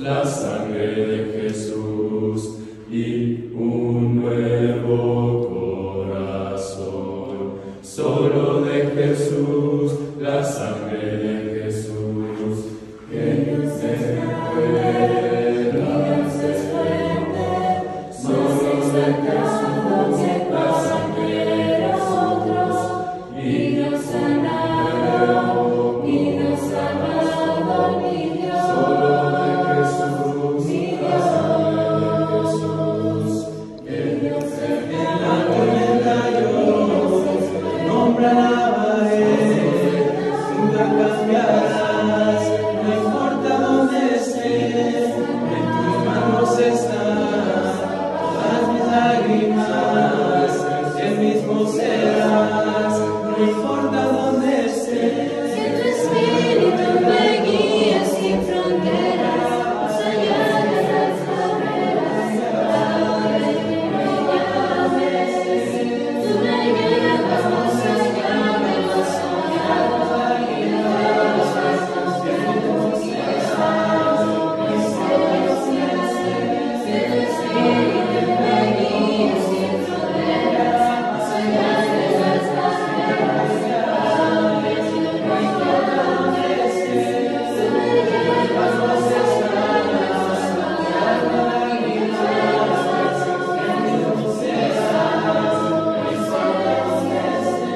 la sangre de Jesús y un nuevo corazón. Solo de Jesús, la sangre de Jesús, que Dios es fuerte, Dios es fuerte. Solo de Jesús, la sangre de nosotros, y Dios sanado, y Dios sanado, mi Dios. Solo de Jesús, mi Dios, que Dios es fuerte. En la tormenta yo nombre alabaré, nunca cambiarás, no importa dónde esté, en tus manos están todas mis lágrimas, el mismo serás, no importa dónde esté. Que tu espíritu me guíe sin fronteras, más allá de las barreras, a donde tú me llames. Tú me llevas más allá de lo soñado, y de los pasos que tú quieras, mis delicias. Que tu espíritu me guíe sin fronteras, más allá de las barreras, a donde tú me llames. Tú me llevas más allá de lo soñado, y de los pasos que tú quieras,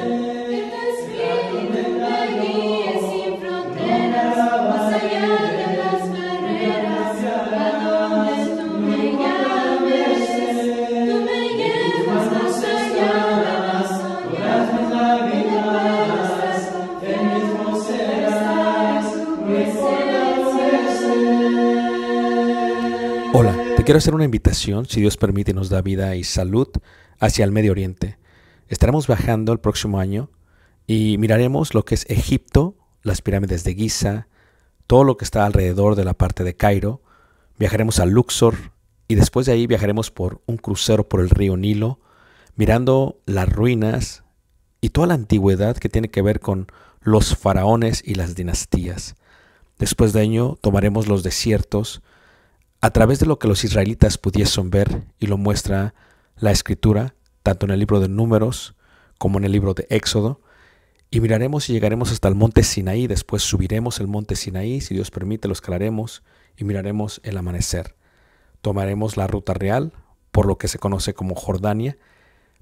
mis delicias. Que tu espíritu me guíe sin fronteras, más allá de las barreras, a donde tú me llames. Tú me llevas más allá de lo soñado, y de los pasos que tú quieras, mis delicias. Hola, te quiero hacer una invitación, si Dios permite y nos da vida y salud, hacia el Medio Oriente. Estaremos viajando el próximo año y miraremos lo que es Egipto, las pirámides de Giza, todo lo que está alrededor de la parte de Cairo. Viajaremos a Luxor y después de ahí viajaremos por un crucero por el río Nilo, mirando las ruinas y toda la antigüedad que tiene que ver con los faraones y las dinastías. Después de ello tomaremos los desiertos a través de lo que los israelitas pudiesen ver, y lo muestra la Escritura, tanto en el libro de Números como en el libro de Éxodo, y miraremos y llegaremos hasta el monte Sinaí. Después subiremos el monte Sinaí, si Dios permite lo escalaremos y miraremos el amanecer. Tomaremos la ruta real por lo que se conoce como Jordania.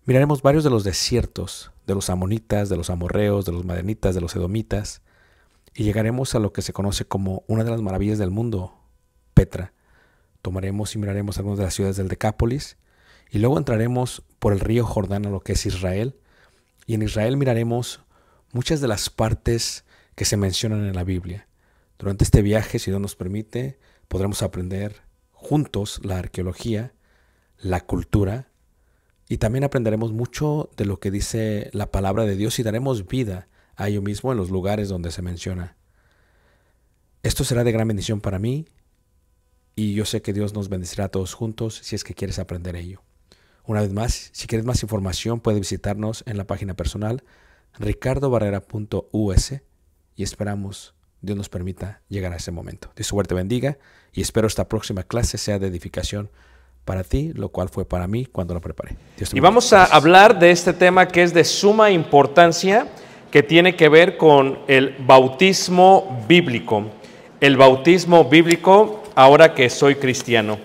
Miraremos varios de los desiertos, de los amonitas, de los amorreos, de los madianitas, de los edomitas, y llegaremos a lo que se conoce como una de las maravillas del mundo, Petra. Tomaremos y miraremos algunas de las ciudades del Decápolis, y luego entraremos por el río Jordán a lo que es Israel, y en Israel miraremos muchas de las partes que se mencionan en la Biblia. Durante este viaje, si Dios nos permite, podremos aprender juntos la arqueología, la cultura, y también aprenderemos mucho de lo que dice la palabra de Dios y daremos vida a ello mismo en los lugares donde se menciona. Esto será de gran bendición para mí, y yo sé que Dios nos bendecirá a todos juntos si es que quieres aprender ello. Una vez más, si quieres más información, puedes visitarnos en la página personal ricardobarrera.us, y esperamos Dios nos permita llegar a ese momento. Dios suerte bendiga, y espero esta próxima clase sea de edificación para ti, lo cual fue para mí cuando lo preparé. Y vamos a hablar de este tema que es de suma importancia, que tiene que ver con el bautismo bíblico. El bautismo bíblico ahora que soy cristiano.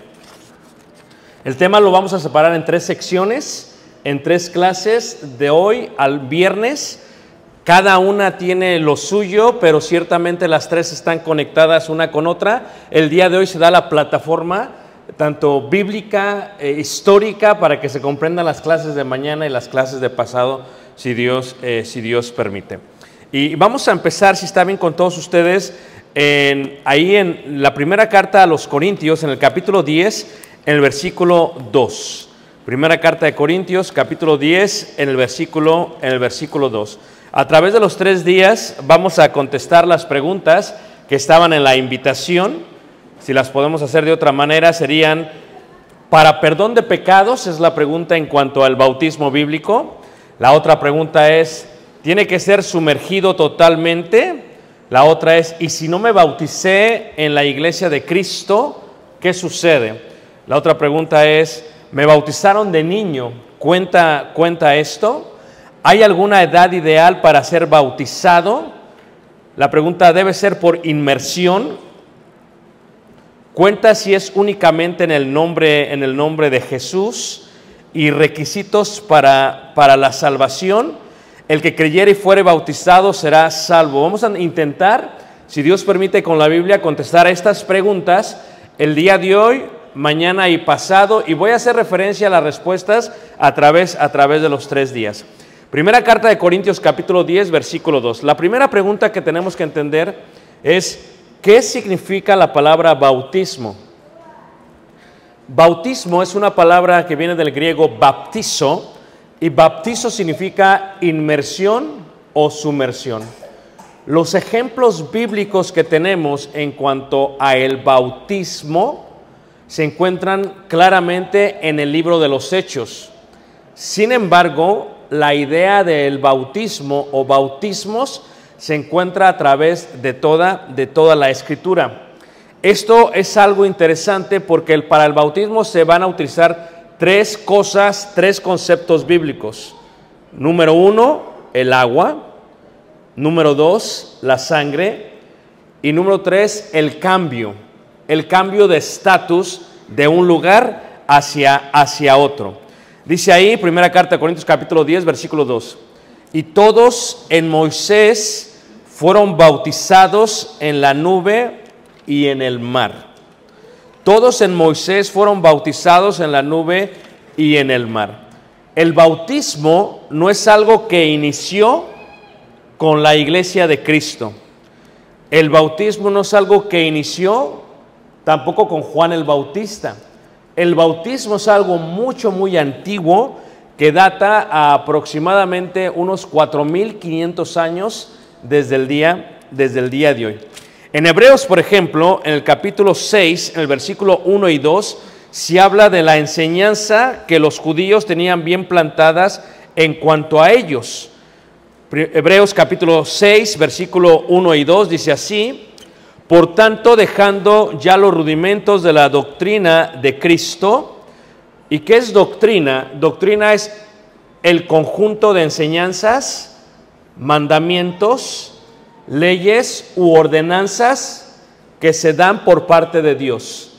El tema lo vamos a separar en 3 secciones, en 3 clases, de hoy al viernes. Cada una tiene lo suyo, pero ciertamente las 3 están conectadas una con otra. El día de hoy se da la plataforma, tanto bíblica, histórica, para que se comprendan las clases de mañana y las clases de pasado, si Dios permite. Y vamos a empezar, si está bien con todos ustedes, ahí en la primera carta a los Corintios, en el capítulo 10, en el versículo 2. Primera carta de Corintios, capítulo 10, en el versículo 2. A través de los 3 días vamos a contestar las preguntas que estaban en la invitación. Si las podemos hacer de otra manera, serían: ¿para perdón de pecados? Es la pregunta en cuanto al bautismo bíblico. La otra pregunta es: ¿tiene que ser sumergido totalmente? La otra es, ¿y si no me bauticé en la iglesia de Cristo, qué sucede? La otra pregunta es, ¿me bautizaron de niño? ¿Cuenta esto? ¿Hay alguna edad ideal para ser bautizado? La pregunta debe ser por inmersión. ¿Cuenta si es únicamente en el nombre de Jesús? Y requisitos para la salvación. El que creyere y fuere bautizado será salvo. Vamos a intentar, si Dios permite, con la Biblia contestar a estas preguntas el día de hoy, mañana y pasado, y voy a hacer referencia a las respuestas a través de los 3 días. Primera carta de Corintios capítulo 10, versículo 2. La primera pregunta que tenemos que entender es, ¿qué significa la palabra bautismo? Bautismo es una palabra que viene del griego baptizo, y baptizo significa inmersión o sumersión. Los ejemplos bíblicos que tenemos en cuanto a el bautismo se encuentran claramente en el libro de los Hechos. Sin embargo, la idea del bautismo o bautismos se encuentra a través de toda la Escritura. Esto es algo interesante porque para el bautismo se van a utilizar 3 conceptos bíblicos. Número 1, el agua. Número 2, la sangre. Y número 3, el cambio de estatus de un lugar hacia otro. Dice ahí, primera carta de Corintios capítulo 10, versículo 2. Y todos en Moisés fueron bautizados en la nube y en el mar. Todos en Moisés fueron bautizados en la nube y en el mar. El bautismo no es algo que inició con la iglesia de Cristo. El bautismo no es algo que inició tampoco con Juan el Bautista. El bautismo es algo muy antiguo que data a aproximadamente unos 4,500 años desde el día de hoy. En Hebreos, por ejemplo, en el capítulo 6, en el versículo 1 y 2, se habla de la enseñanza que los judíos tenían bien plantadas en cuanto a ellos. Hebreos capítulo 6, versículo 1 y 2 dice así: por tanto, dejando ya los rudimentos de la doctrina de Cristo. ¿Y qué es doctrina? Doctrina es el conjunto de enseñanzas, mandamientos, leyes u ordenanzas que se dan por parte de Dios.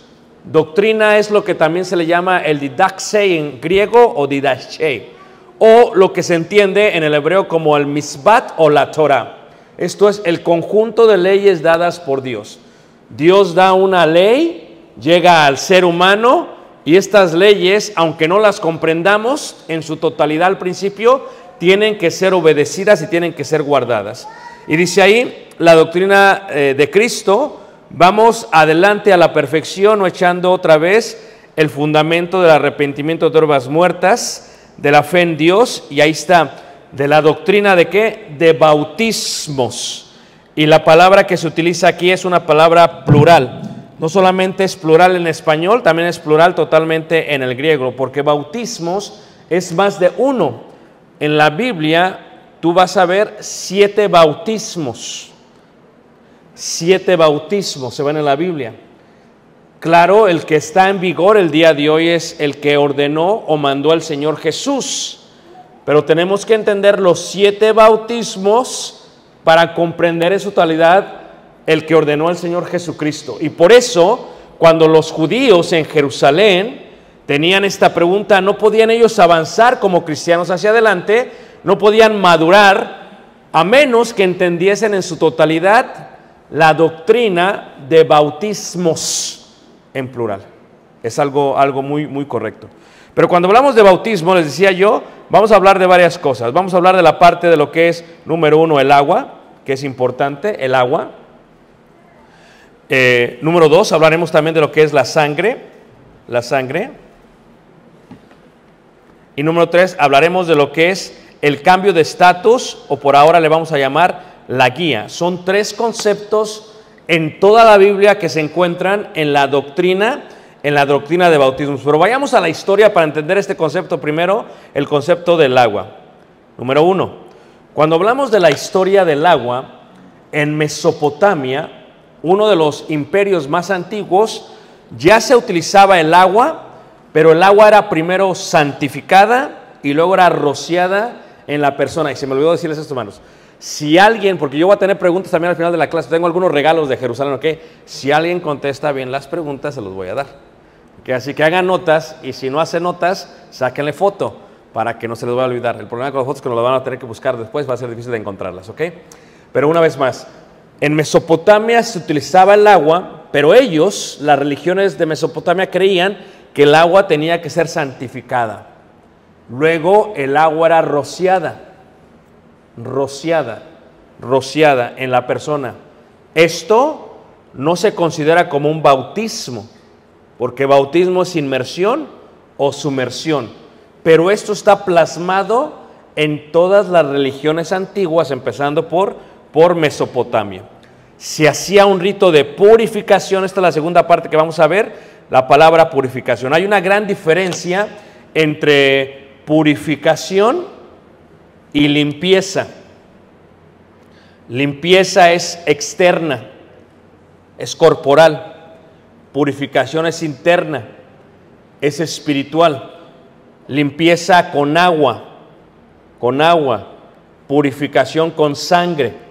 Doctrina es lo que también se le llama el didaxe en griego o didache, o lo que se entiende en el hebreo como el misbat o la Torah. Esto es el conjunto de leyes dadas por Dios. Dios da una ley, llega al ser humano, y estas leyes, aunque no las comprendamos en su totalidad al principio, tienen que ser obedecidas y tienen que ser guardadas. Y dice ahí, la doctrina de Cristo, vamos adelante a la perfección, no echando otra vez el fundamento del arrepentimiento de herbas muertas, de la fe en Dios, y ahí está, de la doctrina de ¿qué? De bautismos. Y la palabra que se utiliza aquí es una palabra plural. No solamente es plural en español, también es plural totalmente en el griego, porque bautismos es más de uno. En la Biblia tú vas a ver 7 bautismos. 7 bautismos se ven en la Biblia. Claro, el que está en vigor el día de hoy es el que ordenó o mandó el Señor Jesús. Pero tenemos que entender los 7 bautismos para comprender en su totalidad el que ordenó el Señor Jesucristo. Y por eso, cuando los judíos en Jerusalén tenían esta pregunta, no podían ellos avanzar como cristianos hacia adelante, no podían madurar, a menos que entendiesen en su totalidad la doctrina de bautismos en plural. Es algo muy correcto. Pero cuando hablamos de bautismo, les decía yo, vamos a hablar de varias cosas. Vamos a hablar de la parte de lo que es, número 1, el agua, que es importante, el agua. Número 2, hablaremos también de lo que es la sangre. Y número 3, hablaremos de lo que es el cambio de estatus, o por ahora le vamos a llamar la guía. Son 3 conceptos en toda la Biblia que se encuentran en la doctrina de bautismos. Pero vayamos a la historia para entender este concepto. Primero, el concepto del agua. Número 1, cuando hablamos de la historia del agua, en Mesopotamia, uno de los imperios más antiguos, ya se utilizaba el agua, pero el agua era primero santificada y luego era rociada en la persona. Y se me olvidó decirles esto, hermanos. Si alguien, porque yo voy a tener preguntas también al final de la clase, tengo algunos regalos de Jerusalén, ¿ok? Si alguien contesta bien las preguntas, se los voy a dar. ¿Okay? Así que hagan notas, y si no hacen notas, sáquenle foto para que no se les vaya a olvidar. El problema con las fotos es que nos las van a tener que buscar después, va a ser difícil de encontrarlas, ¿ok? Pero una vez más, en Mesopotamia se utilizaba el agua, pero ellos, las religiones de Mesopotamia, creían que el agua tenía que ser santificada. Luego el agua era rociada en la persona. Esto no se considera como un bautismo, porque bautismo es inmersión o sumersión, pero esto está plasmado en todas las religiones antiguas, empezando por Mesopotamia. Se hacía un rito de purificación. Esta es la segunda parte que vamos a ver, la palabra purificación. Hay una gran diferencia entre purificación y limpieza. Limpieza es externa, es corporal. Purificación es interna, es espiritual. Limpieza con agua, purificación con sangre.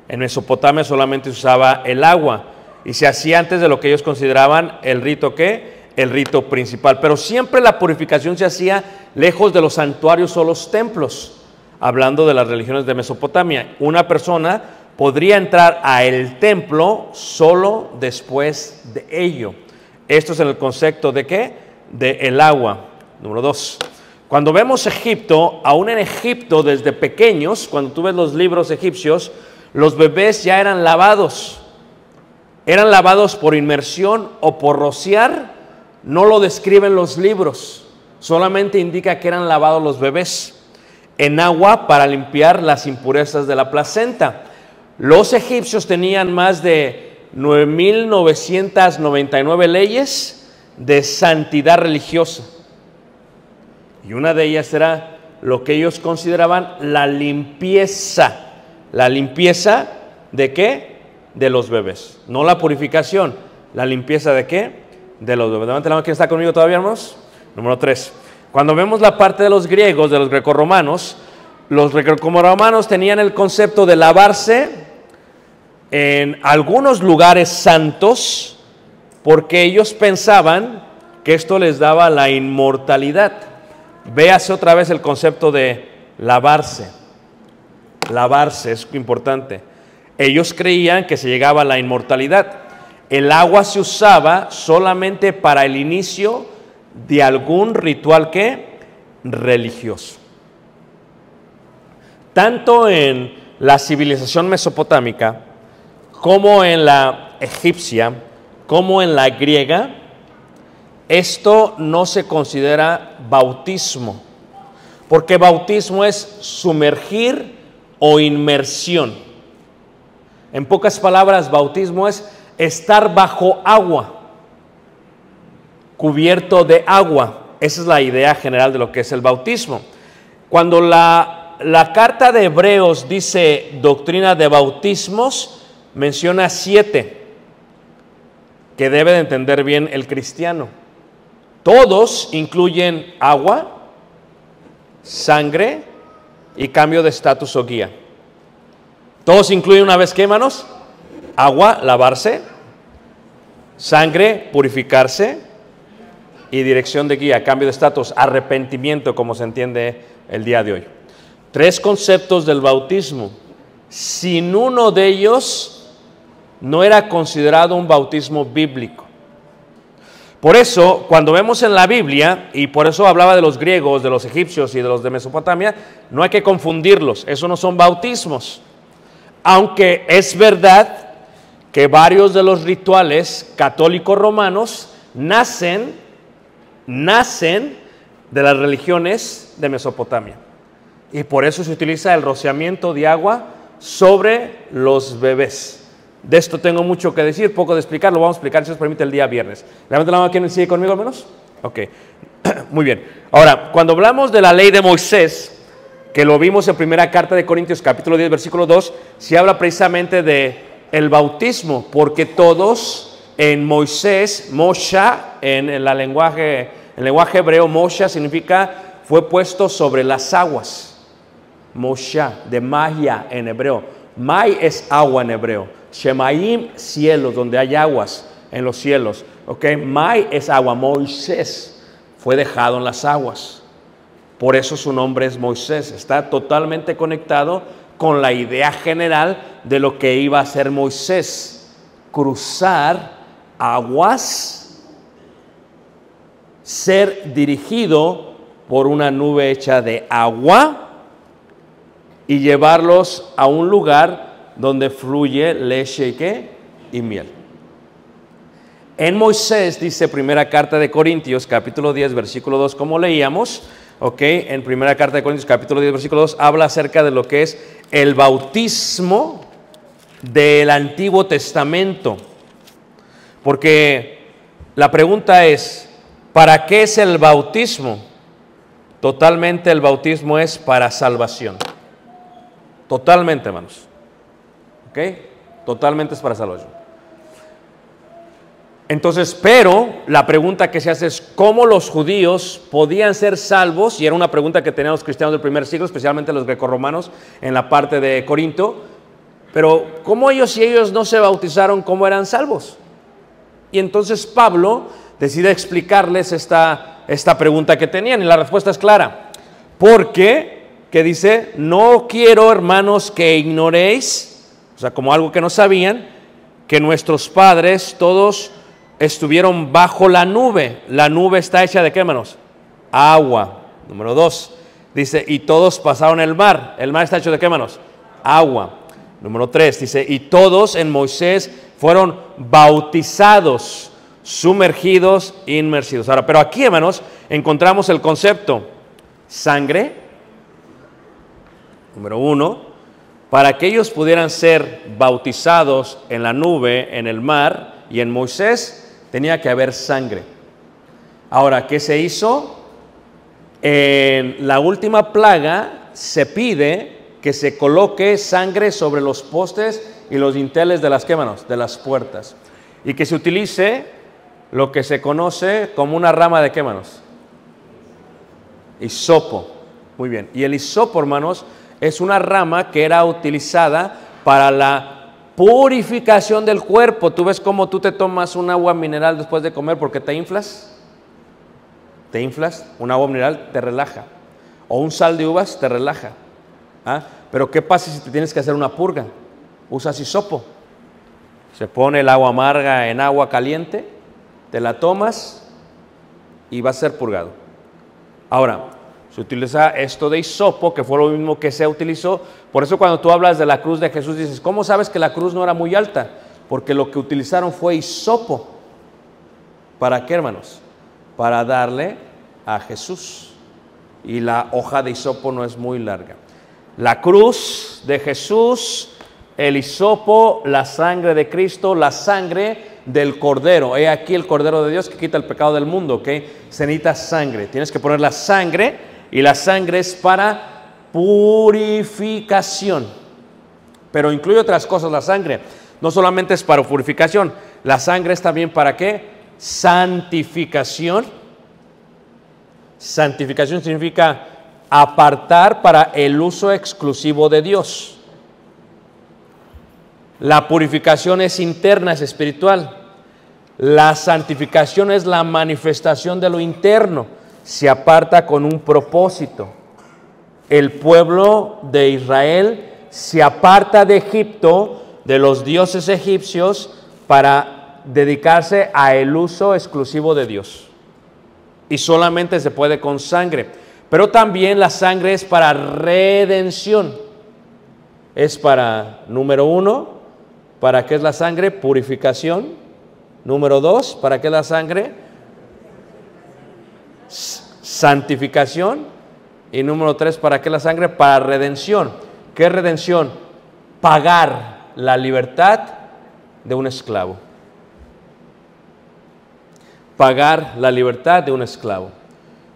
En Mesopotamia solamente se usaba el agua y se hacía antes de lo que ellos consideraban el rito, ¿qué? El rito principal. Pero siempre la purificación se hacía lejos de los santuarios o los templos. Hablando de las religiones de Mesopotamia, una persona podría entrar a el templo solo después de ello. Esto es en el concepto de ¿qué? De el agua. Número 2. Cuando vemos Egipto, aún en Egipto desde pequeños, cuando tú ves los libros egipcios, los bebés ya eran lavados. Eran lavados por inmersión o por rociar. No lo describen los libros, solamente indica que eran lavados los bebés en agua para limpiar las impurezas de la placenta. Los egipcios tenían más de 9.999 leyes de santidad religiosa. Y una de ellas era lo que ellos consideraban la limpieza. ¿La limpieza de qué? De los bebés. No la purificación, la limpieza de qué? De los bebés. Levanten la mano, ¿quién está conmigo todavía, hermanos? Número 3. Cuando vemos la parte de los griegos, de los grecorromanos, los grecorromanos tenían el concepto de lavarse en algunos lugares santos porque ellos pensaban que esto les daba la inmortalidad. Véase otra vez el concepto de lavarse. Lavarse es importante. Ellos creían que se llegaba a la inmortalidad. El agua se usaba solamente para el inicio de algún ritual ¿qué? Religioso. Tanto en la civilización mesopotámica como en la egipcia, como en la griega, esto no se considera bautismo, porque bautismo es sumergir o inmersión. En pocas palabras, bautismo es estar bajo agua, cubierto de agua. Esa es la idea general de lo que es el bautismo. Cuando la carta de Hebreos dice doctrina de bautismos, menciona 7 que debe de entender bien el cristiano. Todos incluyen agua, sangre y cambio de estatus o guía. Todos incluyen una vez que, hermanos, agua, lavarse, sangre, purificarse y dirección de guía, cambio de estatus, arrepentimiento, como se entiende el día de hoy. 3 conceptos del bautismo. Sin uno de ellos no era considerado un bautismo bíblico. Por eso, cuando vemos en la Biblia, y por eso hablaba de los griegos, de los egipcios y de los de Mesopotamia, no hay que confundirlos, eso no son bautismos. Aunque es verdad que varios de los rituales católicos romanos nacen de las religiones de Mesopotamia. Y por eso se utiliza el rociamiento de agua sobre los bebés. De esto tengo mucho que decir, poco de explicar, lo vamos a explicar si os permite el día viernes. Levanten la mano, ¿quién sigue conmigo al menos? Ok, muy bien. Ahora, cuando hablamos de la ley de Moisés, que lo vimos en primera carta de Corintios capítulo 10 versículo 2, se habla precisamente de el bautismo, porque todos en Moisés, Moshe, en el lenguaje hebreo, Moshe significa fue puesto sobre las aguas. Moshe, de Maya en hebreo. Mai es agua en hebreo. Shemaim, cielos, donde hay aguas en los cielos. ¿Ok? Mai es agua. Moisés fue dejado en las aguas. Por eso su nombre es Moisés. Está totalmente conectado con la idea general de lo que iba a hacer Moisés. Cruzar aguas, ser dirigido por una nube hecha de agua y llevarlos a un lugar donde fluye leche y ¿qué? Y miel. En Moisés, dice primera carta de Corintios, capítulo 10, versículo 2, como leíamos, ok, en primera carta de Corintios, capítulo 10, versículo 2, habla acerca de lo que es el bautismo del Antiguo Testamento. Porque la pregunta es, ¿para qué es el bautismo? Totalmente el bautismo es para salvación. Totalmente, hermanos. ¿Ok? Totalmente es para salvación. Entonces, pero la pregunta que se hace es, ¿cómo los judíos podían ser salvos? Y era una pregunta que tenían los cristianos del primer siglo, especialmente los grecorromanos en la parte de Corinto. Pero, ¿cómo ellos, si ellos no se bautizaron, cómo eran salvos? Y entonces Pablo decide explicarles esta pregunta que tenían, y la respuesta es clara. Porque, que dice, no quiero, hermanos, que ignoréis, o sea, como algo que no sabían, que nuestros padres todos estuvieron bajo la nube. La nube está hecha de ¿qué, hermanos? Agua. Número 2, dice, y todos pasaron el mar. ¿El mar está hecho de qué, hermanos? Agua. Número 3, dice, y todos en Moisés fueron bautizados, sumergidos, inmersidos. Ahora, pero aquí, hermanos, encontramos el concepto sangre. Número 1, para que ellos pudieran ser bautizados en la nube, en el mar y en Moisés, tenía que haber sangre. Ahora, ¿qué se hizo? En la última plaga se pide que se coloque sangre sobre los postes y los dinteles de las hermanos, de las puertas, y que se utilice lo que se conoce como una rama de hermanos, hisopo. Muy bien. Y el hisopo, hermanos, es una rama que era utilizada para la purificación del cuerpo. ¿Tú ves cómo tú te tomas un agua mineral después de comer porque te inflas? ¿Te inflas? Un agua mineral te relaja. O un sal de uvas te relaja. ¿Ah? Pero ¿qué pasa si te tienes que hacer una purga? Usas hisopo. Se pone el agua amarga en agua caliente, te la tomas y va a ser purgado. Ahora, se utiliza esto de hisopo, que fue lo mismo que se utilizó. Por eso cuando tú hablas de la cruz de Jesús, dices, ¿cómo sabes que la cruz no era muy alta? Porque lo que utilizaron fue hisopo. ¿Para qué, hermanos? Para darle a Jesús. Y la hoja de hisopo no es muy larga. La cruz de Jesús, el hisopo, la sangre de Cristo, la sangre del Cordero. He aquí el Cordero de Dios que quita el pecado del mundo, ¿ok? Se necesita sangre. Tienes que poner la sangre. Y la sangre es para purificación. Pero incluye otras cosas la sangre. No solamente es para purificación. La sangre es también para ¿qué? Santificación. Santificación significa apartar para el uso exclusivo de Dios. La purificación es interna, es espiritual. La santificación es la manifestación de lo interno. Se aparta con un propósito. El pueblo de Israel se aparta de Egipto, de los dioses egipcios, para dedicarse a el uso exclusivo de Dios. Y solamente se puede con sangre. Pero también la sangre es para redención. Es para, número 1, ¿para qué es la sangre? Purificación. Número 2, ¿para qué es la sangre? Santificación. Y número 3, ¿para qué la sangre? Para redención. ¿Qué es redención? Pagar la libertad de un esclavo. Pagar la libertad de un esclavo.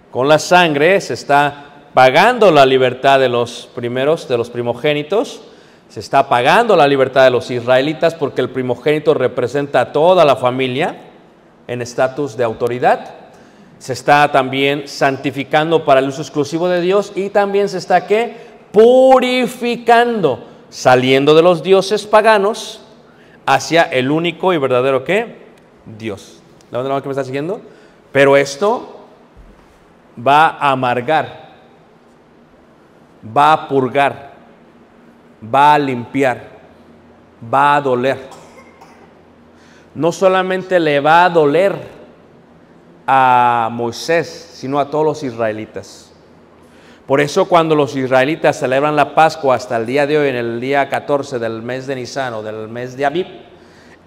Con la sangre se está pagando la libertad de los primeros, de los primogénitos. Se está pagando la libertad de los israelitas porque el primogénito representa a toda la familia en estatus de autoridad. Se está también santificando para el uso exclusivo de Dios y también se está, ¿qué? Purificando, saliendo de los dioses paganos hacia el único y verdadero, ¿qué? Dios. ¿La onda que me está siguiendo? Pero esto va a amargar, va a purgar, va a limpiar, va a doler. No solamente le va a doler a Moisés, sino a todos los israelitas. Por eso cuando los israelitas celebran la Pascua hasta el día de hoy, en el día 14 del mes de Nisan o del mes de Abib,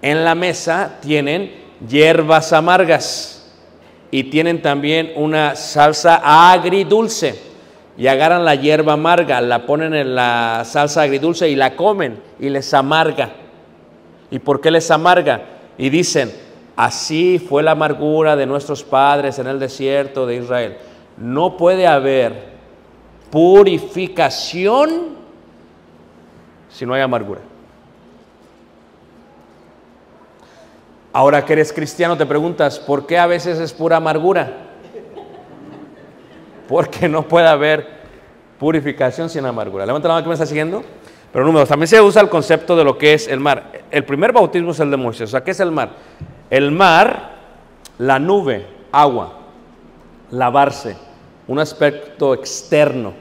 en la mesa tienen hierbas amargas y tienen también una salsa agridulce. Y agarran la hierba amarga, la ponen en la salsa agridulce y la comen y les amarga. ¿Y por qué les amarga? Y dicen, así fue la amargura de nuestros padres en el desierto de Israel. No puede haber purificación si no hay amargura. Ahora que eres cristiano te preguntas, ¿por qué a veces es pura amargura? Porque no puede haber purificación sin amargura. Levanta la mano que me está siguiendo. Pero número 2, también se usa el concepto de lo que es el mar. El primer bautismo es el de Moisés. O sea, ¿qué es el mar? El mar, la nube, agua, lavarse, un aspecto externo.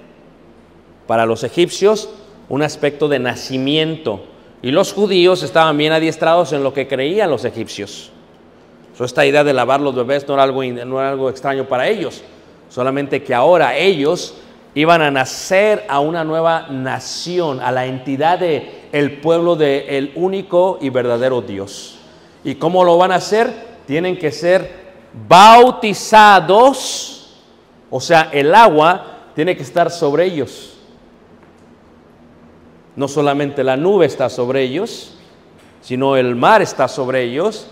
Para los egipcios, un aspecto de nacimiento. Y los judíos estaban bien adiestrados en lo que creían los egipcios. Esta idea de lavar los bebés no era algo extraño para ellos. Solamente que ahora ellos iban a nacer a una nueva nación, a la entidad del pueblo del único y verdadero Dios. ¿Y cómo lo van a hacer? Tienen que ser bautizados, o sea, el agua tiene que estar sobre ellos. No solamente la nube está sobre ellos, sino el mar está sobre ellos.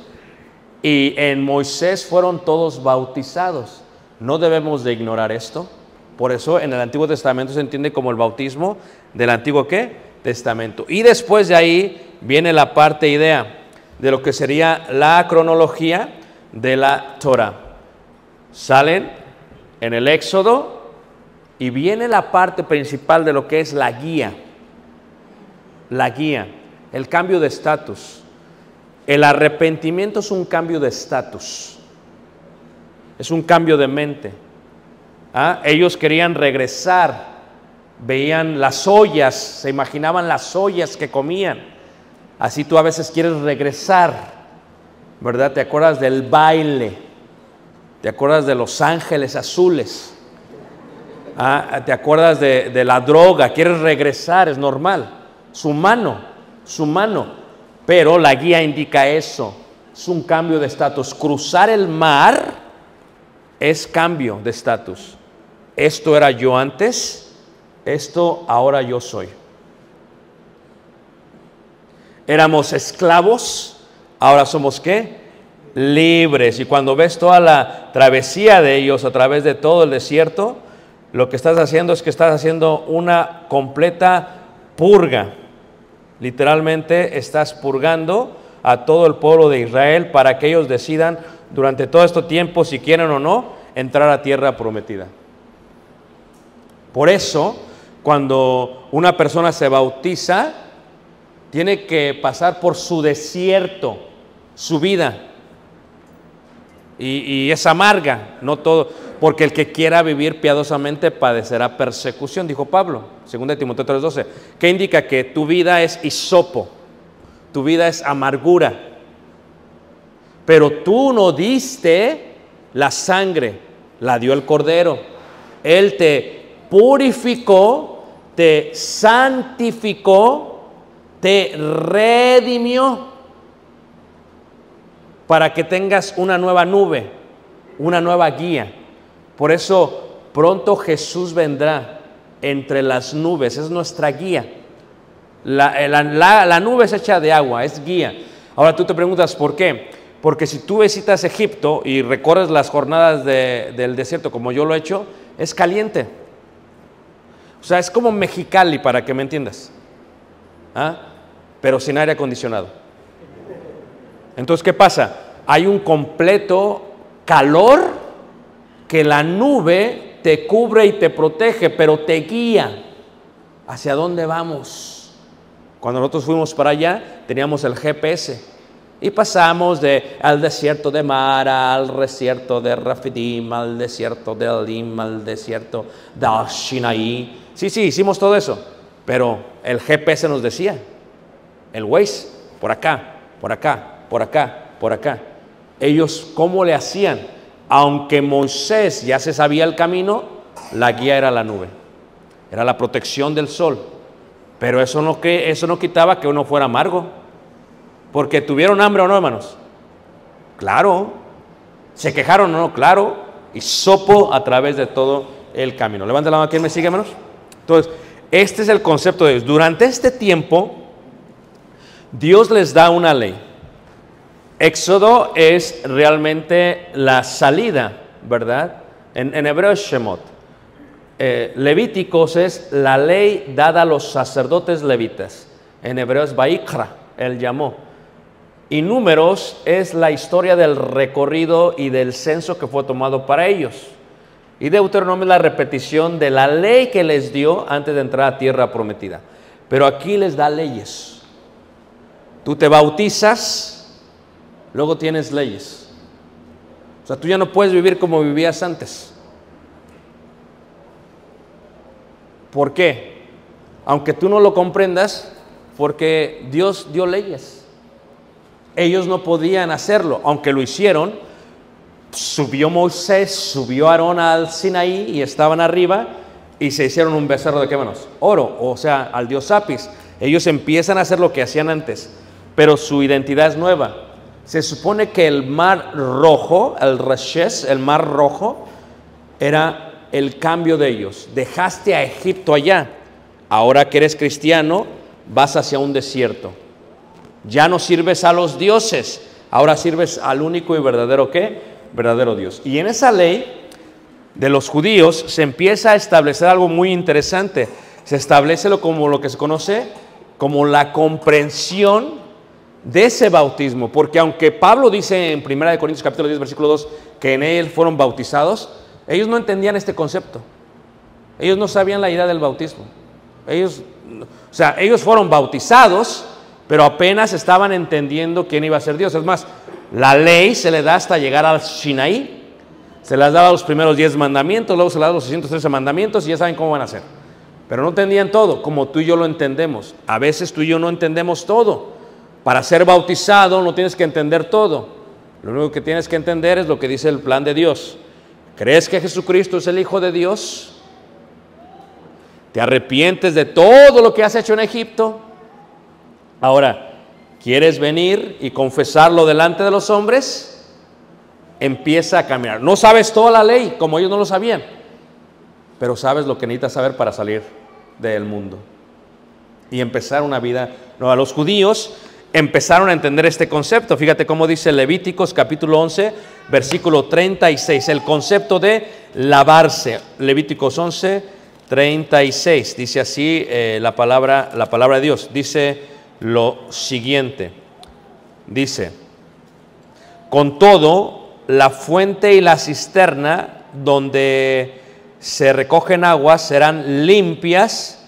Y en Moisés fueron todos bautizados. No debemos de ignorar esto. Por eso en el Antiguo Testamento se entiende como el bautismo del Antiguo ¿qué? Testamento. Y después de ahí viene la parte idea de lo que sería la cronología de la Torah. Salen en el Éxodo y viene la parte principal de lo que es la guía. La guía, el cambio de estatus. El arrepentimiento es un cambio de estatus. Es un cambio de mente. Ellos querían regresar, veían las ollas, se imaginaban las ollas que comían. Así tú a veces quieres regresar, ¿verdad? Te acuerdas del baile, te acuerdas de los ángeles azules, te acuerdas de la droga, quieres regresar, es normal. Su mano, pero la guía indica eso, es un cambio de estatus. Cruzar el mar es cambio de estatus. Esto era yo antes, esto ahora yo soy. Éramos esclavos, ahora somos ¿qué? Libres. Y cuando ves toda la travesía de ellos a través de todo el desierto, lo que estás haciendo es que estás haciendo una completa purga. Literalmente estás purgando a todo el pueblo de Israel para que ellos decidan durante todo este tiempo, si quieren o no, entrar a tierra prometida. Por eso, cuando una persona se bautiza, tiene que pasar por su desierto, su vida. Y es amarga, no todo, porque el que quiera vivir piadosamente padecerá persecución, dijo Pablo, 2 Timoteo 3:12, que indica que tu vida es hisopo, tu vida es amargura. Pero tú no diste la sangre, la dio el Cordero. Él te purificó, te santificó, te redimió para que tengas una nueva nube, una nueva guía. Por eso pronto Jesús vendrá entre las nubes, es nuestra guía. La nube es hecha de agua, es guía. Ahora tú te preguntas, ¿por qué? Porque si tú visitas Egipto y recorres las jornadas del desierto como yo lo he hecho, es caliente. O sea, es como Mexicali, para que me entiendas. ¿Ah? Pero sin aire acondicionado. Entonces, ¿qué pasa? Hay un completo calor que la nube te cubre y te protege, pero te guía hacia dónde vamos. Cuando nosotros fuimos para allá, teníamos el GPS y pasamos al desierto de Mara, al desierto de Rafidim, al desierto de Elim, al desierto de Sinaí. Sí, hicimos todo eso, pero el GPS nos decía, el Waze, por acá, por acá, por acá, por acá. Ellos, ¿cómo le hacían? Aunque Moisés ya se sabía el camino, la guía era la nube, era la protección del sol. Pero eso no quitaba que uno fuera amargo, porque tuvieron hambre o no, hermanos. Claro. Se quejaron o no, claro. Y sopo a través de todo el camino. Levanta la mano, ¿quién me sigue, hermanos? Entonces, este es el concepto de Dios. Durante este tiempo, Dios les da una ley. Éxodo es realmente la salida, ¿verdad? En hebreo es Shemot. Levíticos es la ley dada a los sacerdotes levitas. En hebreo es Vaikra, él llamó. Y Números es la historia del recorrido y del censo que fue tomado para ellos. Y Deuteronomio es la repetición de la ley que les dio antes de entrar a tierra prometida. Pero aquí les da leyes. Tú te bautizas, luego tienes leyes. O sea, tú ya no puedes vivir como vivías antes. ¿Por qué? Aunque tú no lo comprendas, porque Dios dio leyes. Ellos no podían hacerlo, aunque lo hicieron. Subió Moisés, subió Aarón al Sinaí y estaban arriba y se hicieron un becerro de qué, manos? Oro, o sea, al dios Apis. Ellos empiezan a hacer lo que hacían antes, pero su identidad es nueva. Se supone que el mar rojo, el Reshes, el mar rojo, era el cambio de ellos. Dejaste a Egipto allá, ahora que eres cristiano, vas hacia un desierto. Ya no sirves a los dioses, ahora sirves al único y verdadero ¿qué? Verdadero Dios. Y en esa ley de los judíos se empieza a establecer algo muy interesante. Se establece como lo que se conoce como la comprensión de ese bautismo. Porque aunque Pablo dice en 1 Corintios capítulo 10 versículo 2 que en él fueron bautizados, ellos no entendían este concepto. Ellos no sabían la idea del bautismo. Ellos fueron bautizados, pero apenas estaban entendiendo quién iba a ser Dios. Es más, la ley se le da hasta llegar al Sinaí. Se les daba los primeros 10 mandamientos, luego se les daba los 613 mandamientos y ya saben cómo van a ser. Pero no entendían todo, como tú y yo lo entendemos. A veces tú y yo no entendemos todo. Para ser bautizado no tienes que entender todo. Lo único que tienes que entender es lo que dice el plan de Dios. ¿Crees que Jesucristo es el Hijo de Dios? ¿Te arrepientes de todo lo que has hecho en Egipto? Ahora, ¿quieres venir y confesarlo delante de los hombres? Empieza a caminar. No sabes toda la ley, como ellos no lo sabían, pero sabes lo que necesitas saber para salir del mundo y empezar una vida nueva. Los judíos empezaron a entender este concepto. Fíjate cómo dice Levíticos capítulo 11, versículo 36, el concepto de lavarse. Levíticos 11, 36, dice así la palabra de Dios. Dice lo siguiente, dice: con todo, la fuente y la cisterna donde se recogen aguas serán limpias,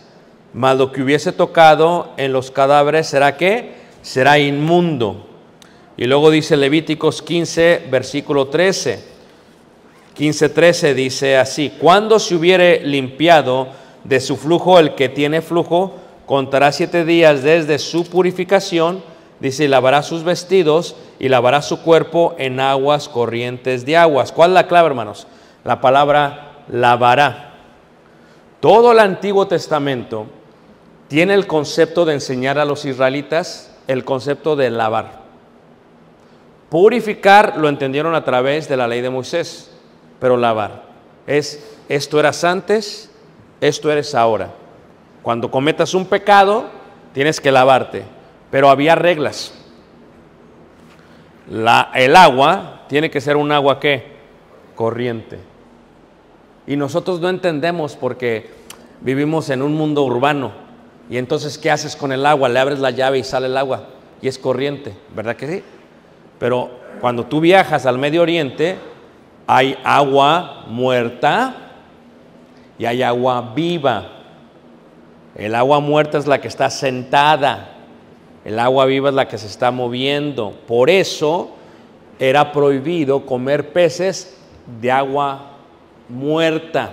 mas lo que hubiese tocado en los cadáveres será ¿qué? Será inmundo. Y luego dice Levíticos 15, versículo 13, 15:13 dice así: cuando se hubiere limpiado de su flujo el que tiene flujo, contará 7 días desde su purificación, dice, y lavará sus vestidos y lavará su cuerpo en aguas corrientes de aguas. ¿Cuál es la clave, hermanos? La palabra lavará. Todo el Antiguo Testamento tiene el concepto de enseñar a los israelitas el concepto de lavar. Purificar lo entendieron a través de la ley de Moisés, pero lavar es: esto eras antes, esto eres ahora. Cuando cometas un pecado, tienes que lavarte, pero había reglas. El agua tiene que ser un agua ¿qué? Corriente. Y nosotros no entendemos porque vivimos en un mundo urbano. Y entonces, ¿qué haces con el agua? Le abres la llave y sale el agua. Y es corriente, ¿verdad que sí? Pero cuando tú viajas al Medio Oriente, hay agua muerta y hay agua viva. El agua muerta es la que está sentada. El agua viva es la que se está moviendo. Por eso era prohibido comer peces de agua muerta.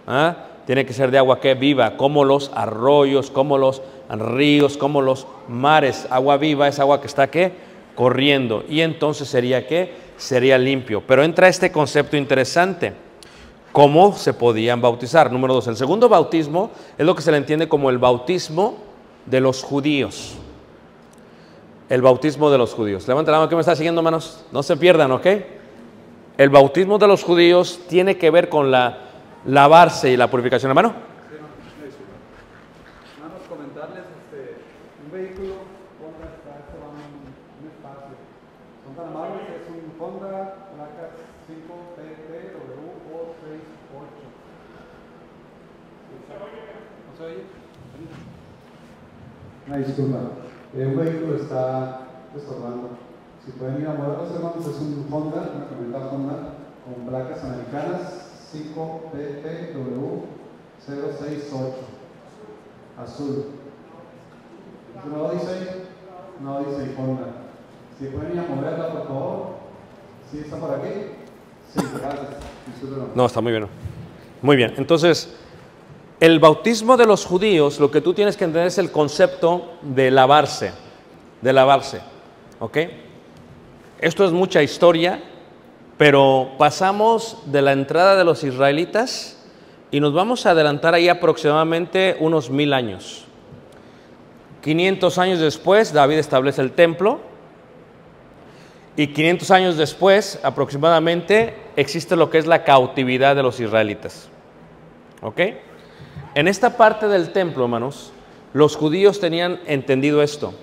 ¿Ah? Tiene que ser de agua que viva, como los arroyos, como los ríos, como los mares. Agua viva es agua que está ¿qué? Corriendo. Y entonces sería ¿qué? Sería limpio. Pero entra este concepto interesante. ¿Cómo se podían bautizar? Número 2. El segundo bautismo es lo que se le entiende como el bautismo de los judíos. El bautismo de los judíos. Levanta la mano que me está siguiendo, hermanos. No se pierdan, ¿ok? El bautismo de los judíos tiene que ver con lavarse y la purificación, hermano. Hermanos, comentarles, un vehículo Honda va en un espacio. Son tan amables, es un Honda placa 5TTW468. ¿No se oye? Una disculpa. Un vehículo está estorbando. Si pueden ir a moverlos, hermanos, es un Honda, una camioneta Honda con placas americanas 5TTW068. Azul. ¿No dice? No dice Honda. Si pueden ir a moverla, por favor. ¿Sí está por aquí? Sí, gracias. No, está muy bien. Muy bien. Entonces, el bautismo de los judíos, lo que tú tienes que entender es el concepto de lavarse. De lavarse. ¿Ok? Esto es mucha historia, pero pasamos de la entrada de los israelitas y nos vamos a adelantar ahí aproximadamente unos 1000 años. 500 años después, David establece el templo. Y 500 años después, aproximadamente, existe lo que es la cautividad de los israelitas. ¿Ok? En esta parte del templo, hermanos, los judíos tenían entendido esto.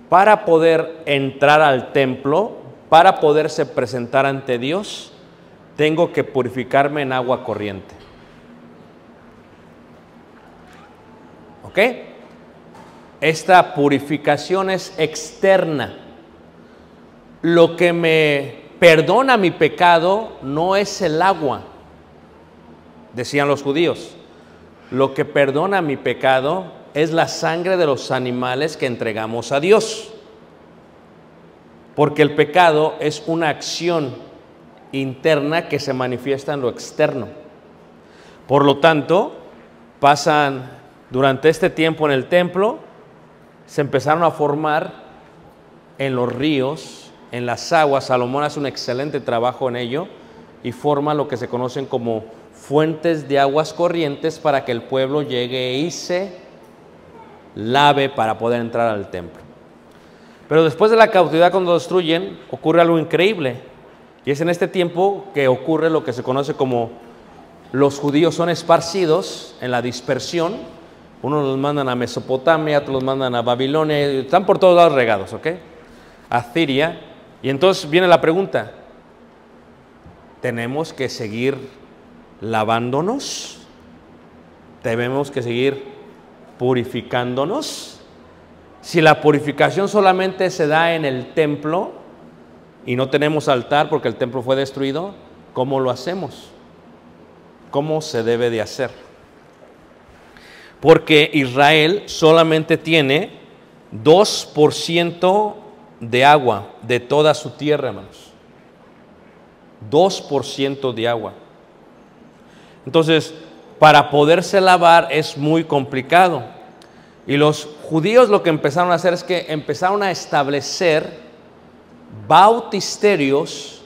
Para poder entrar al templo, para poderse presentar ante Dios, tengo que purificarme en agua corriente. ¿Ok? Esta purificación es externa. Lo que me perdona mi pecado no es el agua, decían los judíos. Lo que perdona mi pecado es la sangre de los animales que entregamos a Dios. Porque el pecado es una acción interna que se manifiesta en lo externo. Por lo tanto, pasan durante este tiempo en el templo, se empezaron a formar en los ríos, en las aguas. Salomón hace un excelente trabajo en ello y forma lo que se conocen como fuentes de aguas corrientes para que el pueblo llegue y se lave para poder entrar al templo. Pero después de la cautividad, cuando destruyen, ocurre algo increíble. Y es en este tiempo que ocurre lo que se conoce como los judíos son esparcidos en la dispersión. Unos los mandan a Mesopotamia, otros los mandan a Babilonia, están por todos lados regados, ¿ok? A Siria. Y entonces viene la pregunta, ¿tenemos que seguir lavándonos? ¿Tenemos que seguir purificándonos? Si la purificación solamente se da en el templo y no tenemos altar porque el templo fue destruido, ¿cómo lo hacemos? ¿Cómo se debe de hacer? Porque Israel solamente tiene 2% de agua de toda su tierra, hermanos. 2% de agua. Entonces, para poderse lavar es muy complicado. Y los judíos lo que empezaron a hacer es que empezaron a establecer bautisterios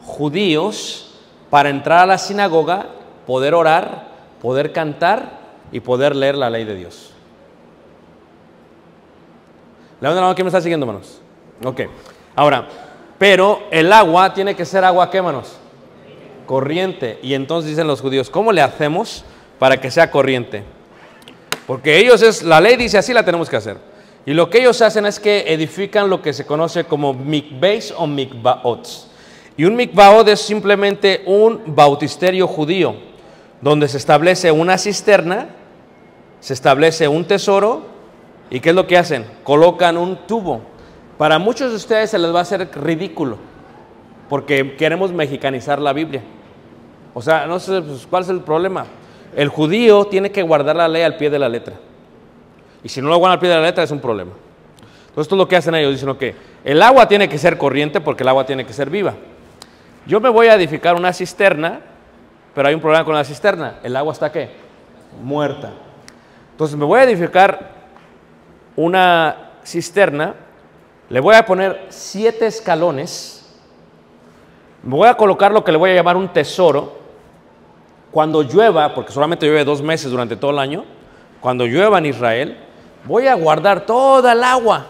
judíos para entrar a la sinagoga, poder orar, poder cantar y poder leer la ley de Dios. Levanten la mano, ¿quién me está siguiendo, hermanos? Ok. Ahora, pero el agua tiene que ser agua, ¿qué, hermanos? Corriente. Y entonces dicen los judíos, ¿cómo le hacemos para que sea corriente? Porque ellos la ley dice así, la tenemos que hacer. Y lo que ellos hacen es que edifican lo que se conoce como mikveis o mikvaot. Y un mikvaot es simplemente un bautisterio judío. donde se establece una cisterna, se establece un tesoro, ¿y qué es lo que hacen? Colocan un tubo. Para muchos de ustedes se les va a hacer ridículo, porque queremos mexicanizar la Biblia. O sea, no sé, pues, ¿cuál es el problema? El judío tiene que guardar la ley al pie de la letra. Y si no lo guardan al pie de la letra es un problema. Entonces esto es lo que hacen ellos, dicen, ok, el agua tiene que ser corriente porque el agua tiene que ser viva. Yo me voy a edificar una cisterna, pero hay un problema con la cisterna. ¿El agua está qué? Muerta. Entonces me voy a edificar una cisterna, le voy a poner 7 escalones, me voy a colocar lo que le voy a llamar un tesoro. Cuando llueva, porque solamente llueve 2 meses durante todo el año, cuando llueva en Israel, voy a guardar toda el agua.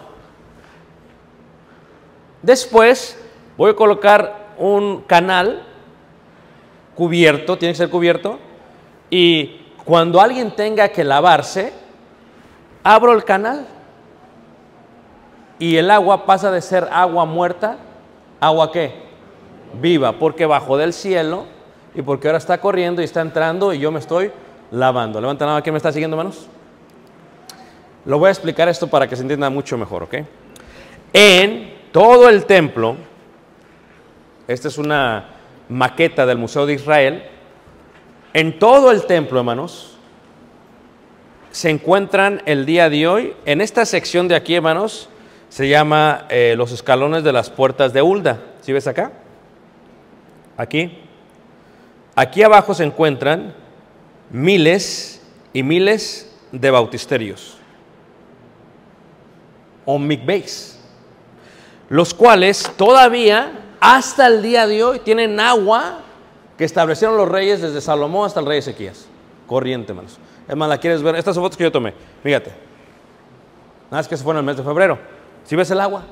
Después voy a colocar un canal cubierto, tiene que ser cubierto, y cuando alguien tenga que lavarse, abro el canal y el agua pasa de ser agua muerta, ¿agua qué? Viva, porque bajó del cielo y porque ahora está corriendo y está entrando y yo me estoy lavando. Levanta la mano, ¿quién me está siguiendo, hermanos? Lo voy a explicar esto para que se entienda mucho mejor, ¿ok? En todo el templo, esta es una maqueta del Museo de Israel, en todo el templo, hermanos, se encuentran el día de hoy, en esta sección de aquí, hermanos, se llama los escalones de las puertas de Hulda. ¿Sí ves acá? Aquí. Aquí abajo se encuentran miles y miles de bautisterios, o mikveis, los cuales todavía, hasta el día de hoy, tienen agua que establecieron los reyes desde Salomón hasta el rey Ezequías. Corriente, hermanos. Es más, ¿la quieres ver? Estas son fotos que yo tomé. Fíjate. Nada más que se fue en el mes de febrero. ¿Sí ves el agua?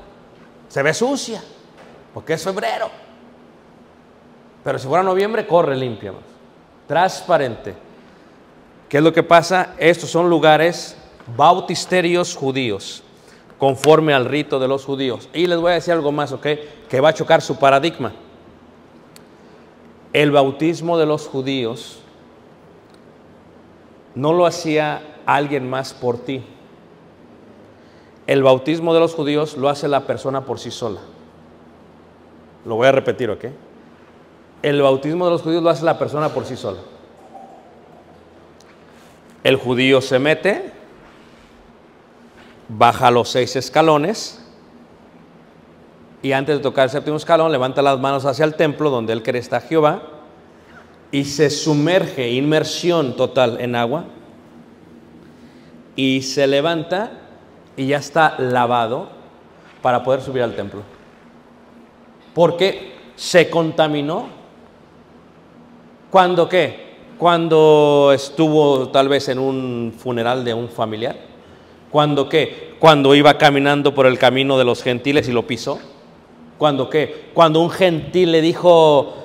Se ve sucia, porque es febrero. Pero si fuera noviembre, corre limpia, hermanos. Transparente. ¿Qué es lo que pasa? Estos son lugares bautisterios judíos, conforme al rito de los judíos. Y les voy a decir algo más, ¿ok? Que va a chocar su paradigma. El bautismo de los judíos no lo hacía alguien más por ti. El bautismo de los judíos lo hace la persona por sí sola. Lo voy a repetir, ¿ok? El bautismo de los judíos lo hace la persona por sí sola. El judío se mete, baja los 6 escalones y antes de tocar el 7º escalón levanta las manos hacia el templo donde él cree está Jehová y se sumerge, inmersión total en agua, y se levanta y ya está lavado para poder subir al templo, porque se contaminó. ¿Cuándo qué? Cuando estuvo tal vez en un funeral de un familiar. ¿Cuándo qué? Cuando iba caminando por el camino de los gentiles y lo pisó. ¿Cuándo qué? Cuando un gentil le dijo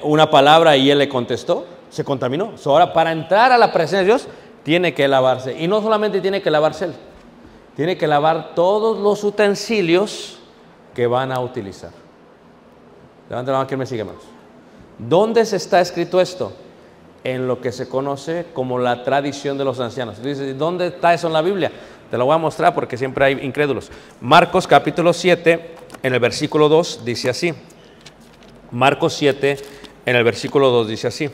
una palabra y él le contestó, se contaminó. Ahora, para entrar a la presencia de Dios, tiene que lavarse. Y no solamente tiene que lavarse él, tiene que lavar todos los utensilios que van a utilizar. Levanten la mano, ¿quién me sigue, hermanos? ¿Dónde se está escrito esto? En lo que se conoce como la tradición de los ancianos. Dice, ¿dónde está eso en la Biblia? Te lo voy a mostrar porque siempre hay incrédulos. Marcos capítulo 7, en el versículo 2, dice así. Marcos 7, en el versículo 2, dice así.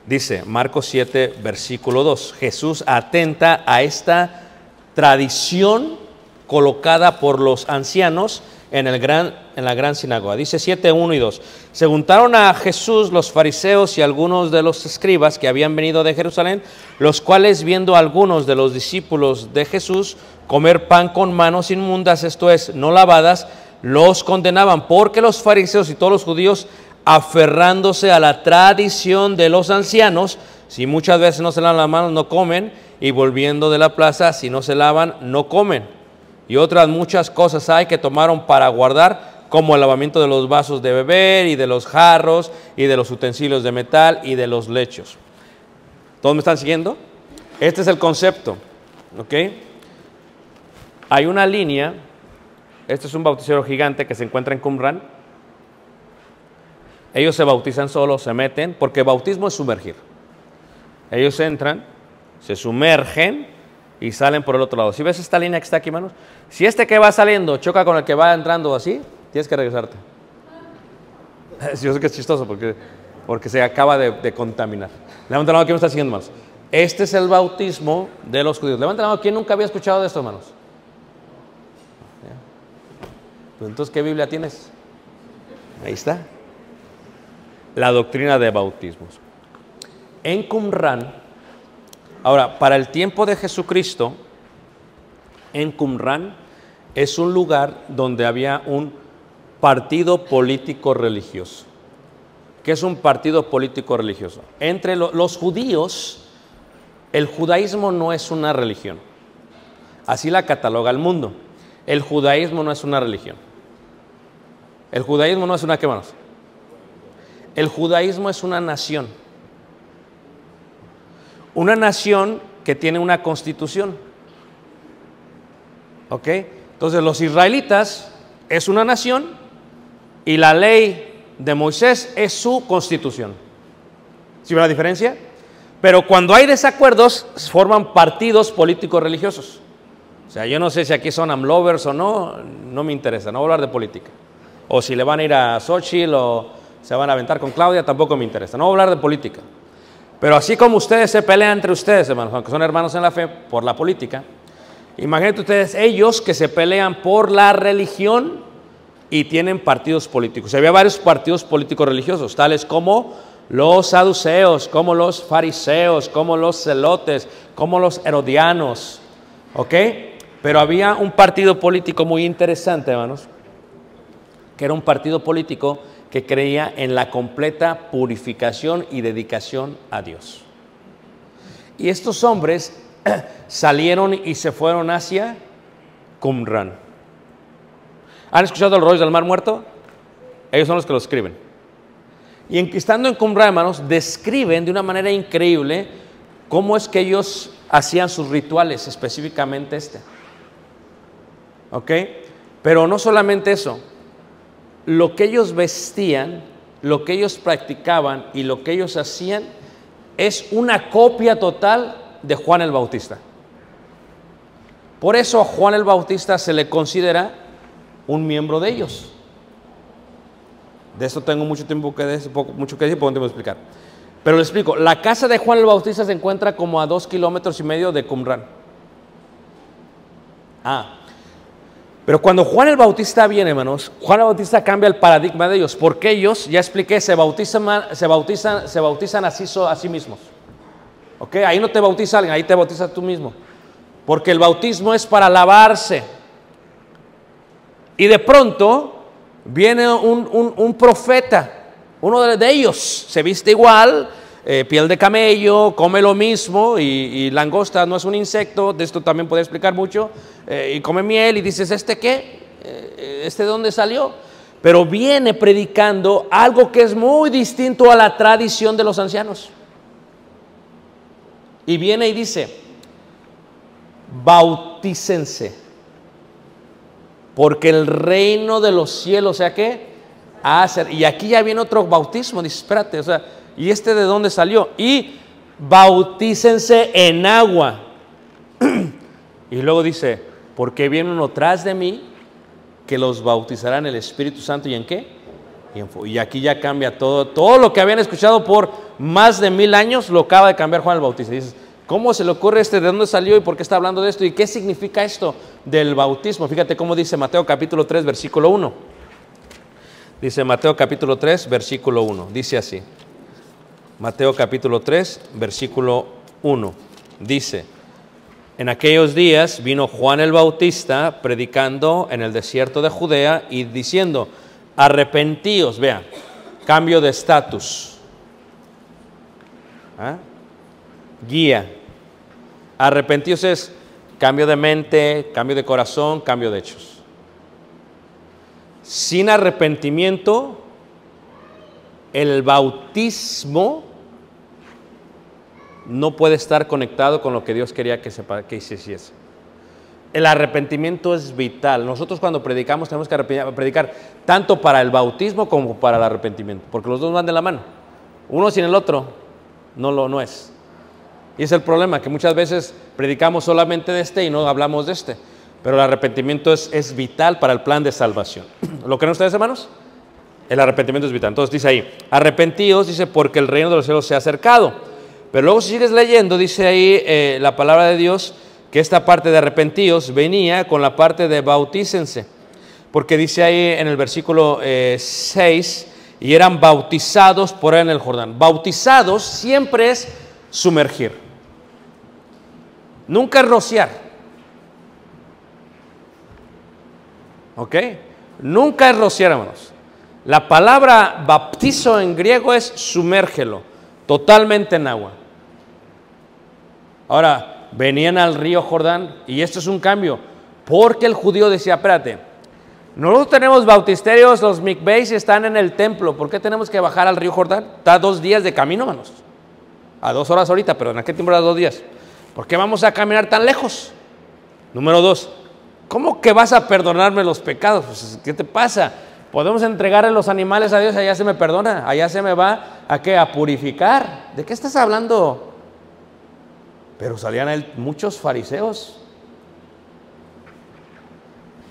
Dice, Marcos 7, versículo 2. Jesús atenta a esta tradición colocada por los ancianos en la gran sinagoga. Dice 7, 1 y 2. Se juntaron a Jesús los fariseos y algunos de los escribas que habían venido de Jerusalén, los cuales, viendo a algunos de los discípulos de Jesús comer pan con manos inmundas, esto es, no lavadas, los condenaban, porque los fariseos y todos los judíos, aferrándose a la tradición de los ancianos, si muchas veces no se lavan las manos, no comen, y volviendo de la plaza, si no se lavan, no comen. Y otras muchas cosas hay que tomaron para guardar, como el lavamiento de los vasos de beber, y de los jarros, y de los utensilios de metal, y de los lechos. ¿Todos me están siguiendo? Este es el concepto, ¿ok? Hay una línea, este es un bauticero gigante que se encuentra en Qumran. Ellos se bautizan solos, se meten, porque bautismo es sumergir. Ellos entran, se sumergen y salen por el otro lado. ¿Sí ves esta línea que está aquí, hermanos? Si este que va saliendo choca con el que va entrando así, tienes que regresarte. Yo sé que es chistoso porque se acaba de contaminar. Levanta la mano, ¿quién me está siguiendo, hermanos? Este es el bautismo de los judíos. Levanta la mano, ¿quién nunca había escuchado de esto, hermanos? Pues entonces, ¿qué Biblia tienes? Ahí está. La doctrina de bautismos. En Qumran, ahora, para el tiempo de Jesucristo, en Qumran es un lugar donde había un partido político religioso. ¿Qué es un partido político religioso? Entre los judíos, el judaísmo no es una religión. Así la cataloga el mundo. El judaísmo no es una religión. El judaísmo no es una, ¿qué más? El judaísmo es una nación. Una nación que tiene una constitución. ¿Ok? Entonces los israelitas es una nación y la ley de Moisés es su constitución. ¿Sí ve la diferencia? Pero cuando hay desacuerdos, forman partidos políticos religiosos. O sea, yo no sé si aquí son amlovers o no, no me interesa, no voy a hablar de política. O si le van a ir a Xochitl o se van a aventar con Claudia, tampoco me interesa, no voy a hablar de política. Pero así como ustedes se pelean entre ustedes, hermanos, aunque son hermanos en la fe, por la política, imagínense ustedes ellos que se pelean por la religión y tienen partidos políticos. Había varios partidos políticos religiosos, tales como los saduceos, como los fariseos, como los celotes, como los herodianos, ¿ok? Pero había un partido político muy interesante, hermanos, que era un partido político que creía en la completa purificación y dedicación a Dios. Y estos hombres salieron y se fueron hacia Qumran. ¿Han escuchado los rollos del Mar Muerto? Ellos son los que lo escriben. Y estando en Qumran, hermanos, describen de una manera increíble cómo es que ellos hacían sus rituales, específicamente este. ¿Ok? Pero no solamente eso. Lo que ellos vestían, lo que ellos practicaban y lo que ellos hacían es una copia total de Juan el Bautista. Por eso a Juan el Bautista se le considera un miembro de ellos. De esto tengo mucho tiempo que decir, mucho que decir, poco tiempo de explicar. Pero le explico, la casa de Juan el Bautista se encuentra como a 2,5 kilómetros de Qumran. Pero cuando Juan el Bautista viene, hermanos, Juan el Bautista cambia el paradigma de ellos, porque ellos, ya expliqué, se bautizan a sí mismos. ¿Ok? Ahí no te bautiza alguien, ahí te bautizas tú mismo. Porque el bautismo es para lavarse. Y de pronto viene un profeta, uno de ellos, se viste igual, piel de camello, come lo mismo y langosta no es un insecto, de esto también puede explicar mucho, y come miel y dices, ¿este qué? ¿Este de dónde salió? Pero viene predicando algo que es muy distinto a la tradición de los ancianos. Y viene y dice, bautícense, porque el reino de los cielos, o sea, ¿qué? Y aquí ya viene otro bautismo, dice, espérate, o sea, ¿y este de dónde salió? Y bautícense en agua. Y luego dice, porque viene uno tras de mí que los bautizará en el Espíritu Santo y en qué? Y aquí ya cambia todo lo que habían escuchado por más de 1000 años, lo acaba de cambiar Juan el Bautista. Y dices, ¿cómo se le ocurre ¿De dónde salió y por qué está hablando de esto? ¿Y qué significa esto del bautismo? Fíjate cómo dice Mateo capítulo 3, versículo 1. Dice Mateo capítulo 3, versículo 1. Dice así. Mateo capítulo 3, versículo 1. Dice, en aquellos días vino Juan el Bautista predicando en el desierto de Judea y diciendo, arrepentíos, vean, cambio de estatus. Guía. Arrepentíos es cambio de mente, cambio de corazón, cambio de hechos. Sin arrepentimiento, el bautismo no puede estar conectado con lo que Dios quería que hiciese. El arrepentimiento es vital. Nosotros cuando predicamos tenemos que predicar tanto para el bautismo como para el arrepentimiento, porque los dos van de la mano. Uno sin el otro no es. Y es el problema, que muchas veces predicamos solamente de este y no hablamos de este. Pero el arrepentimiento es vital para el plan de salvación. ¿Lo creen ustedes, hermanos? El arrepentimiento es vital. Entonces dice ahí, arrepentíos, dice, porque el reino de los cielos se ha acercado. Pero luego si sigues leyendo, dice ahí la palabra de Dios, que esta parte de arrepentíos venía con la parte de bautícense. Porque dice ahí en el versículo 6, y eran bautizados por él en el Jordán. Bautizados siempre es sumergir. Nunca es rociar. ¿Ok? Nunca es rociar, hermanos. La palabra baptizo en griego es sumérgelo, totalmente en agua. Ahora, venían al río Jordán, y esto es un cambio, porque el judío decía, espérate, nosotros tenemos bautisterios, los mikveis están en el templo, ¿por qué tenemos que bajar al río Jordán? Está 2 días de camino, hermanos. A 2 horas ahorita, pero en aquel tiempo era 2 días. ¿Por qué vamos a caminar tan lejos? Número 2, ¿cómo que vas a perdonarme los pecados? Pues, ¿qué te pasa? Podemos entregarle los animales a Dios, allá se me perdona, allá se me va ¿a qué? A purificar. ¿De qué estás hablando? Pero salían a él muchos fariseos.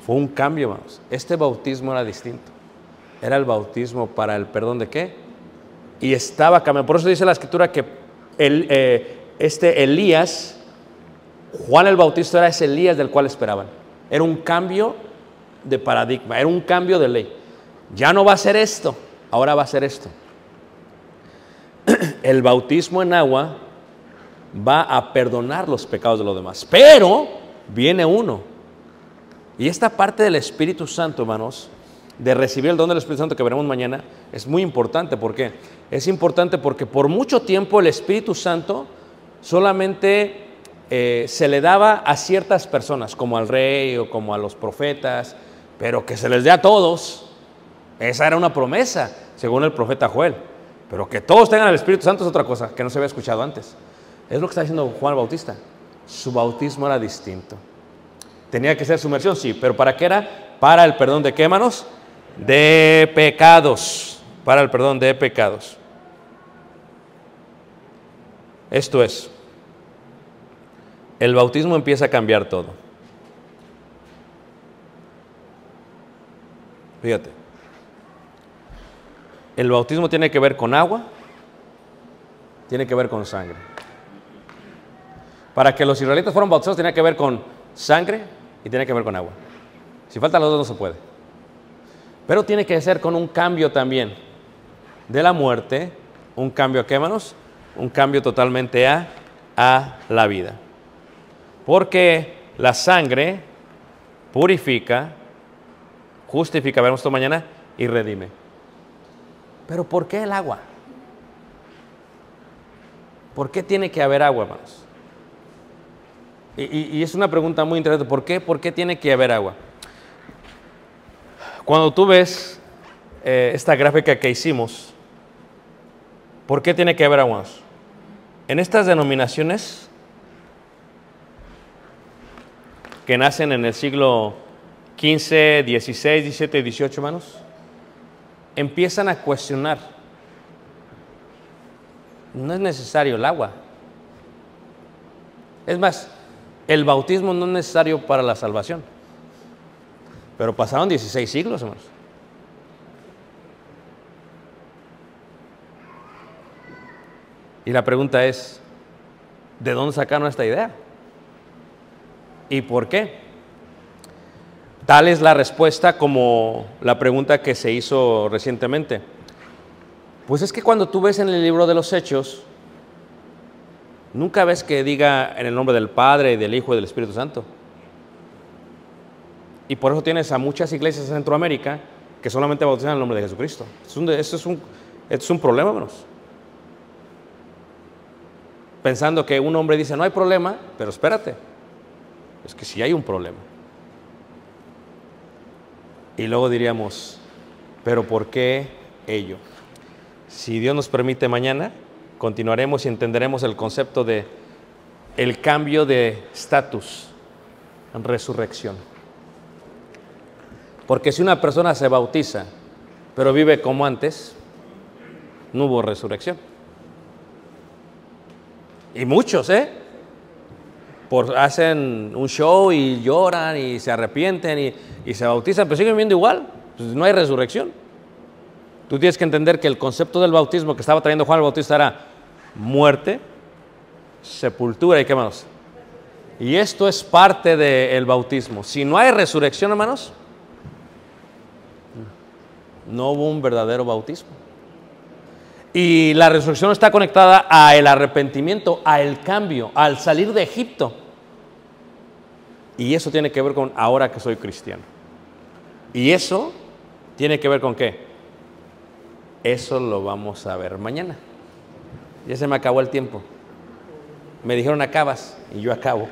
Fue un cambio, hermanos. Este bautismo era distinto. Era el bautismo para el perdón de qué. Y estaba cambiando. Por eso dice la Escritura que Elías, Juan el Bautista era ese Elías del cual esperaban. Era un cambio de paradigma, era un cambio de ley. Ya no va a ser esto, ahora va a ser esto. El bautismo en agua va a perdonar los pecados de los demás. Pero viene uno. Y esta parte del Espíritu Santo, hermanos, de recibir el don del Espíritu Santo que veremos mañana, es muy importante. ¿Por qué? Es importante porque por mucho tiempo el Espíritu Santo solamente se le daba a ciertas personas, como al rey o como a los profetas, pero que se les dé a todos. Esa era una promesa, según el profeta Joel. Pero que todos tengan el Espíritu Santo es otra cosa, que no se había escuchado antes. Es lo que está diciendo Juan el Bautista. Su bautismo era distinto. ¿Tenía que ser sumersión? Sí, pero ¿para qué era? Para el perdón de qué, hermanos? De pecados. Para el perdón de pecados. Esto es, el bautismo empieza a cambiar todo. Fíjate. El bautismo tiene que ver con agua, tiene que ver con sangre. Para que los israelitas fueran bautizados tenía que ver con sangre y tiene que ver con agua. Si faltan los dos no se puede. Pero tiene que ser con un cambio también de la muerte, un cambio a qué, hermanos, un cambio totalmente a la vida. Porque la sangre purifica, justifica, veremos esto mañana, y redime. Pero ¿por qué el agua? ¿Por qué tiene que haber agua, hermanos? Y es una pregunta muy interesante. ¿Por qué? ¿Por qué tiene que haber agua? Cuando tú ves esta gráfica que hicimos, ¿por qué tiene que haber agua? En estas denominaciones que nacen en el siglo XV, XVI, XVII y XVIII, hermanos, empiezan a cuestionar. No es necesario el agua. Es más, el bautismo no es necesario para la salvación. Pero pasaron 16 siglos, hermanos. Y la pregunta es, ¿de dónde sacaron esta idea? ¿Y por qué? Tal es la respuesta como la pregunta que se hizo recientemente. Pues es que cuando tú ves en el libro de los Hechos, nunca ves que diga en el nombre del Padre, del Hijo y del Espíritu Santo. Y por eso tienes a muchas iglesias en Centroamérica que solamente bautizan en el nombre de Jesucristo. Esto es un problema, hermanos. Pensando que un hombre dice, no hay problema, pero espérate, es que sí hay un problema. Y luego diríamos, pero ¿por qué ello? Si Dios nos permite mañana, continuaremos y entenderemos el concepto de el cambio de estatus en resurrección. Porque si una persona se bautiza, pero vive como antes, no hubo resurrección. Y muchos, hacen un show y lloran y se arrepienten y se bautizan, pero siguen viviendo igual. Pues no hay resurrección. Tú tienes que entender que el concepto del bautismo que estaba trayendo Juan el Bautista era muerte, sepultura y qué más. Y esto es parte del bautismo. Si no hay resurrección, hermanos, no hubo un verdadero bautismo. Y la resurrección está conectada al arrepentimiento, al cambio, al salir de Egipto. Y eso tiene que ver con ahora que soy cristiano. Y eso tiene que ver con ¿qué? Eso lo vamos a ver mañana. Ya se me acabó el tiempo. Me dijeron acabas y yo acabo.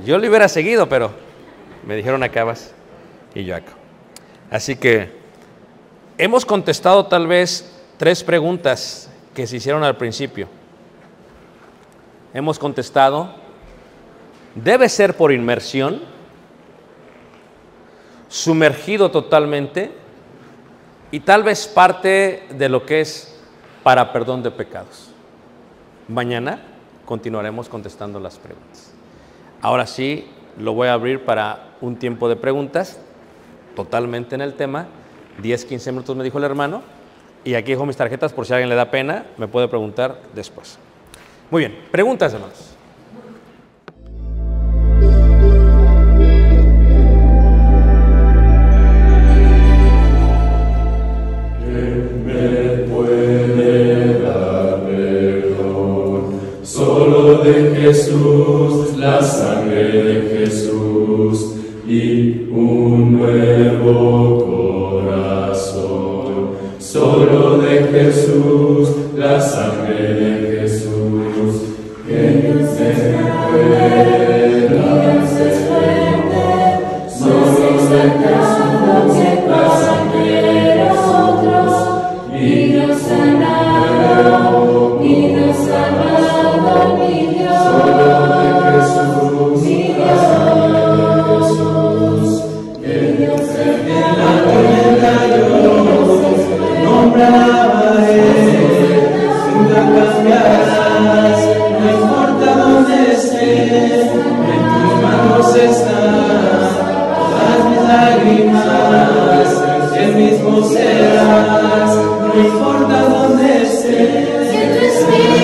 Yo lo hubiera seguido, pero me dijeron acabas y yo acabo. Así que hemos contestado tal vez 3 preguntas que se hicieron al principio. Hemos contestado, ¿debe ser por inmersión? ¿Sumergido totalmente? Y tal vez parte de lo que es para perdón de pecados. Mañana continuaremos contestando las preguntas. Ahora sí, lo voy a abrir para un tiempo de preguntas, totalmente en el tema. 10-15 minutos me dijo el hermano. Y aquí dejo mis tarjetas por si a alguien le da pena, me puede preguntar después. Muy bien, preguntas, hermanos. Solo de Jesús, la sangre de Jesús y un nuevo corazón. Solo de Jesús, la sangre de Jesús, que nos pueda defender. Solo de Jesús, la sangre de nosotros y nos sanado, y nos sanado, mi Dios. Solo de Jesús, mi Dios. Que Dios en la tormenta yo nombraba Él, nunca cambiarás, no importa dónde estés, en tus manos están todas mis lágrimas, el mismo serás, no importa dónde estés. Que tu espíritu